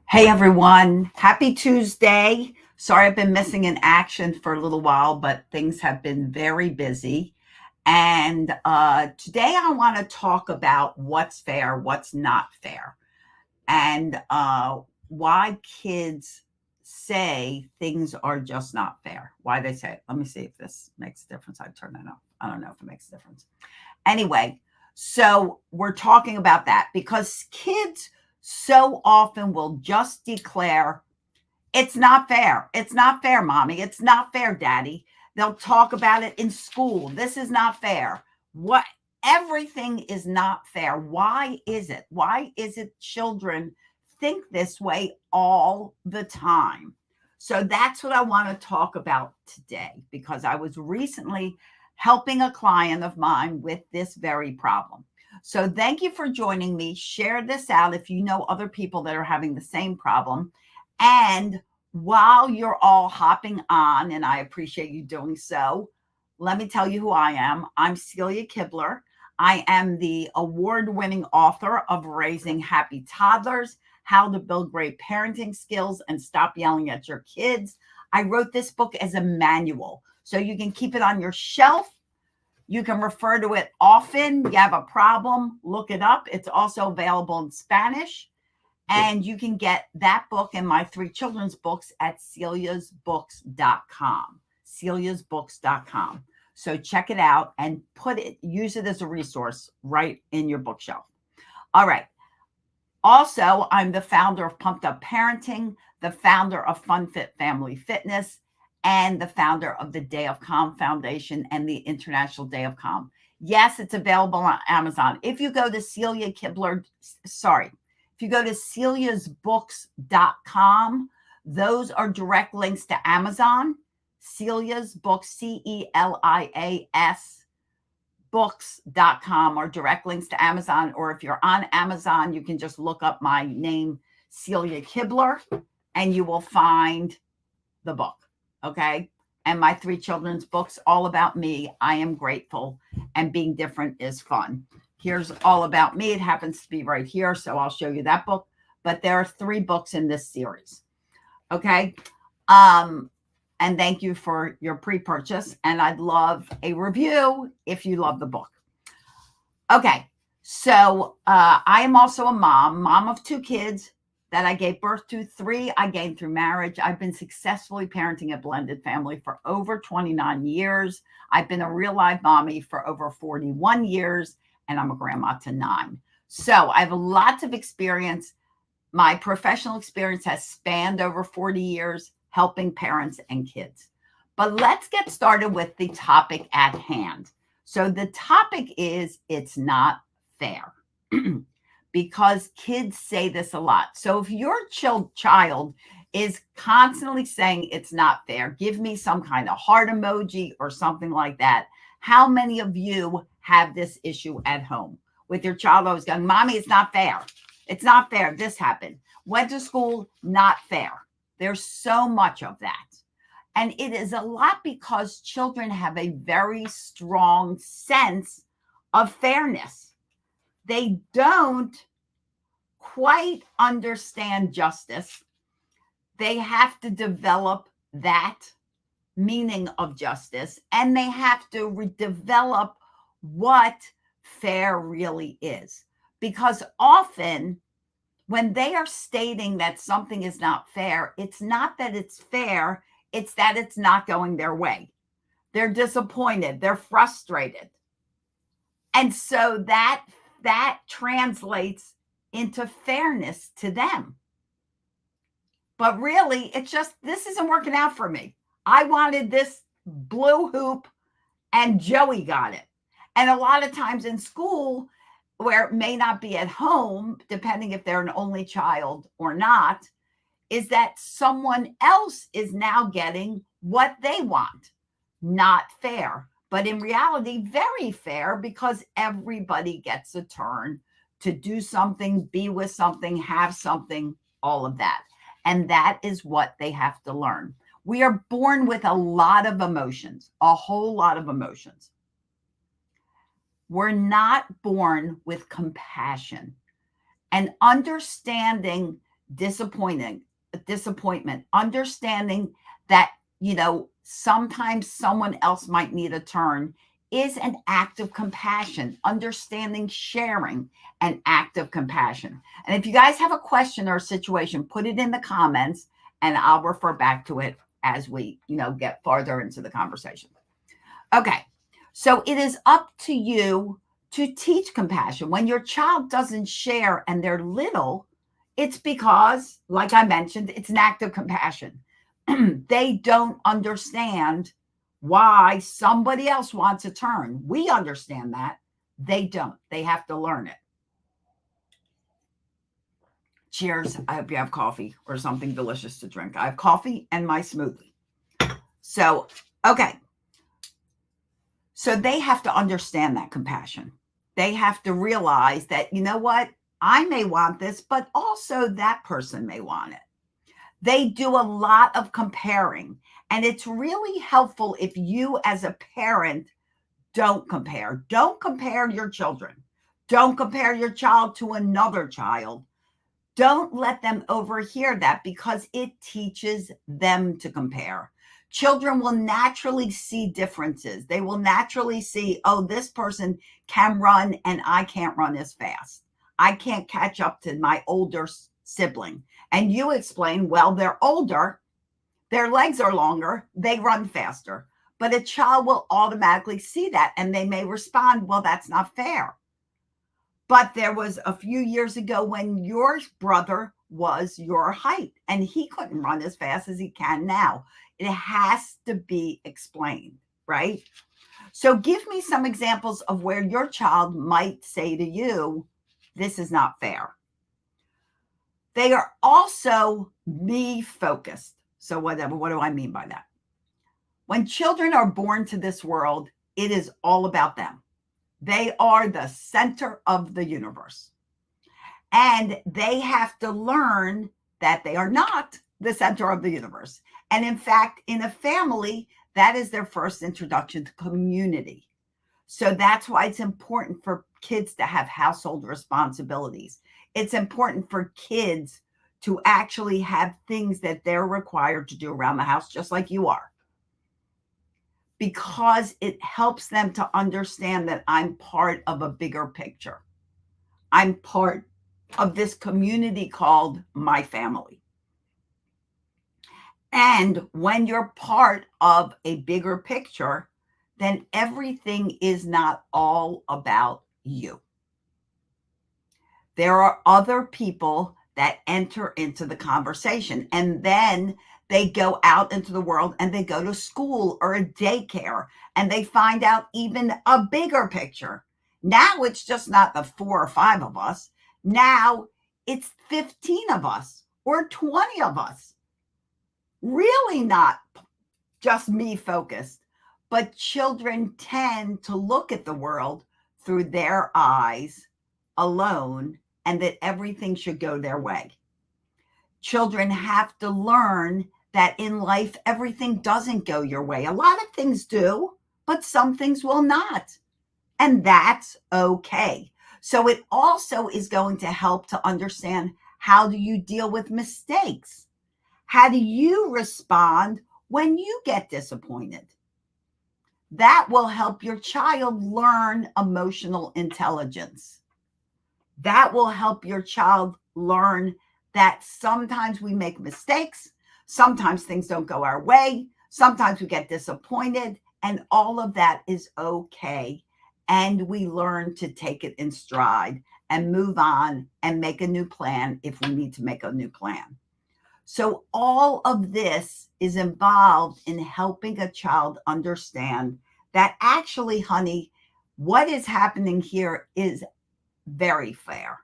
Hey everyone, happy Tuesday. Sorry I've been missing in action for a little while, but things have been very busy. And today I want to talk about what's fair, what's not fair, and why kids say things are just not fair. Why they say it. Let me see if this makes a difference. I turn that off. I don't know if it makes a difference. Anyway, so we're talking about that because kids so often will just declare, it's not fair. It's not fair, mommy. It's not fair, daddy. They'll talk about it in school. This is not fair. What Everything is not fair. Why is it? Why is it children think this way all the time? So that's what I want to talk about today because I was recently helping a client of mine with this very problem. So thank you for joining me. Share this out if you know other people that are having the same problem. And while you're all hopping on, and I appreciate you doing so, let me tell you who I am. I'm Celia Kibler. I am the award-winning author of Raising Happy Toddlers, How to Build Great Parenting Skills and Stop Yelling at Your Kids. I wrote this book as a manual, so you can keep it on your shelf. You can refer to it often. You have a problem, look it up. It's also available in Spanish. And you can get that book and my three children's books at celiasbooks.com. celiasbooks.com. So check it out and use it as a resource right in your bookshelf. All right. Also, I'm the founder of Pumped Up Parenting, the founder of Fun Fit Family Fitness, and the founder of the Day of Calm Foundation and the International Day of Calm. Yes, it's available on Amazon. If you go to celiasbooks.com, those are direct links to Amazon. Celia's Books, CELIAS books.com are direct links to Amazon. Or if you're on Amazon, you can just look up my name, Celia Kibler, and you will find the book. Okay. And my three children's books, all about me. I am grateful, and being different is fun. Here's all about me. It happens to be right here, so I'll show you that book. But there are 3 books in this series. Okay. And thank you for your pre-purchase. And I'd love a review if you love the book. Okay. So I am also a mom of 2 kids that I gave birth to. 3 I gained through marriage. I've been successfully parenting a blended family for over 29 years. I've been a real live mommy for over 41 years, and I'm a grandma to 9. So I have lots of experience. My professional experience has spanned over 40 years helping parents and kids. But let's get started with the topic at hand. So the topic is, it's not fair. Because kids say this a lot. So if your child is constantly saying it's not fair, give me some kind of heart emoji or something like that. How many of you have this issue at home with your child always going, mommy, it's not fair. It's not fair. This happened. Went to school, not fair. There's so much of that. And it is a lot because children have a very strong sense of fairness. They don't quite understand justice. They have to develop that meaning of justice, and they have to develop what fair really is. Because often when they are stating that something is not fair, it's not that it's fair, it's that it's not going their way. They're disappointed, they're frustrated. And so that translates into fairness to them. But really, it's just, this isn't working out for me. I wanted this blue hoop and Joey got it. And a lot of times in school, where it may not be at home, depending if they're an only child or not, is that someone else is now getting what they want. Not fair, but in reality, very fair, because everybody gets a turn to do something, be with something, have something, all of that. And that is what they have to learn. We are born with a lot of emotions, a whole lot of emotions. We're not born with compassion and understanding disappointment, understanding that, sometimes someone else might need a turn is an act of compassion. Understanding, sharing, an act of compassion. And if you guys have a question or a situation, put it in the comments and I'll refer back to it as we, get farther into the conversation. Okay. So it is up to you to teach compassion. When your child doesn't share and they're little, it's because, like I mentioned, it's an act of compassion. They don't understand why somebody else wants a turn. We understand that. They don't. They have to learn it. Cheers. I hope you have coffee or something delicious to drink. I have coffee and my smoothie. So, okay. So they have to understand that compassion. They have to realize that, you know what? I may want this, but also that person may want it. They do a lot of comparing. And it's really helpful if you as a parent don't compare. Don't compare your children. Don't compare your child to another child. Don't let them overhear that because it teaches them to compare. Children will naturally see differences. They will naturally see, oh, this person can run and I can't run as fast. I can't catch up to my older sibling. And you explain, well, they're older, their legs are longer, they run faster. But a child will automatically see that and they may respond, well, that's not fair. But there was a few years ago when your brother was your height and he couldn't run as fast as he can now. It has to be explained, right? So give me some examples of where your child might say to you, this is not fair. They are also me focused. So what do I mean by that? When children are born to this world, it is all about them. They are the center of the universe. And they have to learn that they are not the center of the universe. And in fact, in a family, that is their first introduction to community. So that's why it's important for kids to have household responsibilities. It's important for kids to actually have things that they're required to do around the house, just like you are. Because it helps them to understand that I'm part of a bigger picture. I'm part of this community called my family. And when you're part of a bigger picture, then everything is not all about you. There are other people that enter into the conversation, and then they go out into the world and they go to school or a daycare and they find out even a bigger picture. Now it's just not the 4 or 5 of us. Now it's 15 of us or 20 of us. Really not just me focused, but children tend to look at the world through their eyes alone and that everything should go their way. Children have to learn that in life, everything doesn't go your way. A lot of things do, but some things will not. And that's okay. So it also is going to help to understand, how do you deal with mistakes? How do you respond when you get disappointed? That will help your child learn emotional intelligence. That will help your child learn that sometimes we make mistakes, sometimes things don't go our way, sometimes we get disappointed, and all of that is okay. And we learn to take it in stride and move on and make a new plan if we need to make a new plan. So all of this is involved in helping a child understand that actually, honey, what is happening here is very fair.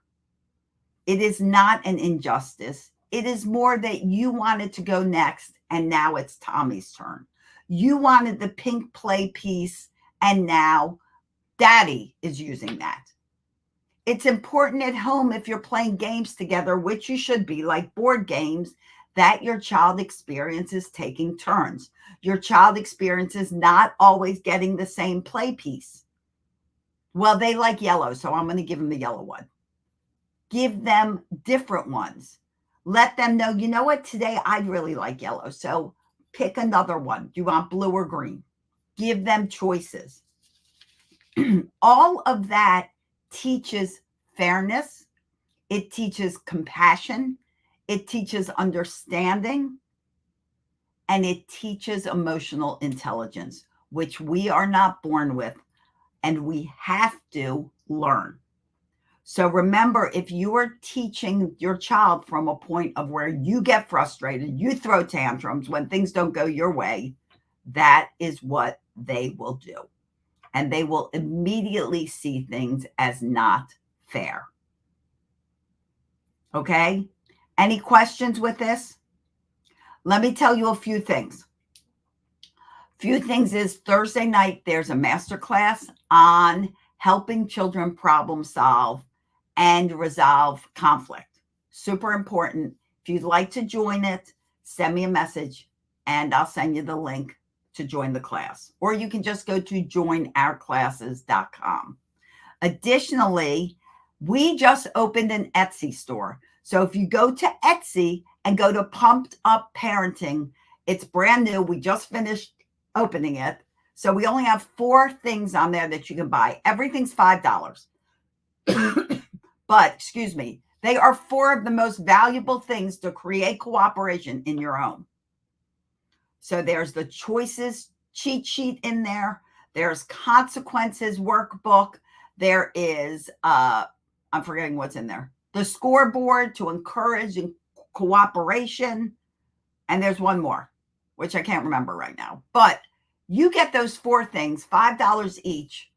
It is not an injustice. It is more that you wanted to go next and now it's Tommy's turn. You wanted the pink play piece and now daddy is using that. It's important at home if you're playing games together, which you should be, like board games, that your child experiences taking turns. Your child experiences not always getting the same play piece. Well, they like yellow, so I'm going to give them the yellow one. Give them different ones. Let them know, you know what, today I'd really like yellow. So pick another one. Do you want blue or green? Give them choices. All of that teaches fairness. It teaches compassion. It teaches understanding. And it teaches emotional intelligence, which we are not born with, and we have to learn. So remember, if you are teaching your child from a point of where you get frustrated, you throw tantrums when things don't go your way, that is what they will do. And they will immediately see things as not fair. Okay? Any questions with this? Let me tell you a few things. Few things is Thursday night, there's a masterclass on helping children problem solve and resolve conflict. Super important. If you'd like to join it, send me a message and I'll send you the link to join the class. Or you can just go to joinourclasses.com. Additionally, we just opened an Etsy store. So if you go to Etsy and go to Pumped Up Parenting, it's brand new. We just finished opening it. So we only have 4 things on there that you can buy. Everything's $5. But, excuse me, they are 4 of the most valuable things to create cooperation in your home. So there's the choices cheat sheet in there. There's consequences workbook. There is, I'm forgetting what's in there. The scoreboard to encourage cooperation. And there's one more, which I can't remember right now. But you get those 4 things, $5 each.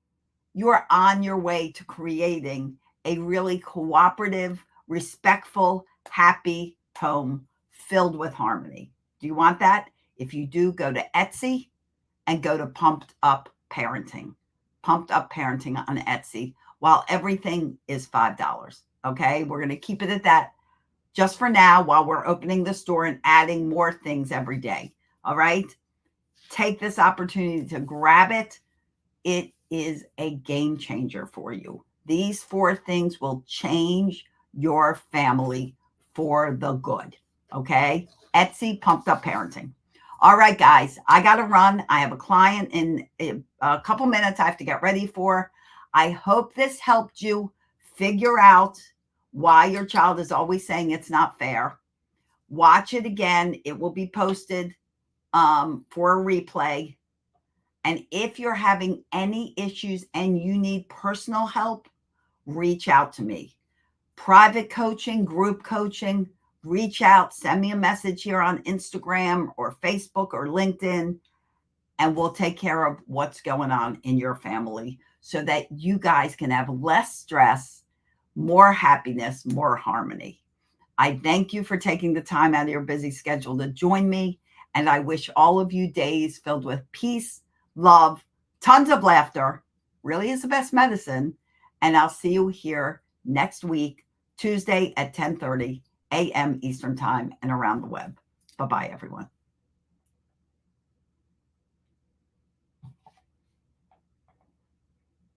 You are on your way to creating a really cooperative, respectful, happy home filled with harmony. Do you want that? If you do, go to Etsy and go to Pumped Up Parenting. Pumped Up Parenting on Etsy, while everything is $5. Okay, we're going to keep it at that just for now while we're opening the store and adding more things every day. All right, take this opportunity to grab it. It is a game changer for you. These 4 things will change your family for the good. Okay, Etsy, Pumped Up Parenting. All right, guys, I got to run. I have a client in a couple minutes I have to get ready for. I hope this helped you figure out why your child is always saying it's not fair. Watch it again. It will be posted for a replay. And if you're having any issues and you need personal help, reach out to me. Private coaching, group coaching, reach out, send me a message here on Instagram or Facebook or LinkedIn, and we'll take care of what's going on in your family so that you guys can have less stress, more happiness, more harmony. I thank you for taking the time out of your busy schedule to join me, and I wish all of you days filled with peace, love, tons of laughter. Really is the best medicine. And I'll see you here next week, Tuesday at 10:30 a.m. Eastern Time and around the web. Bye-bye, everyone.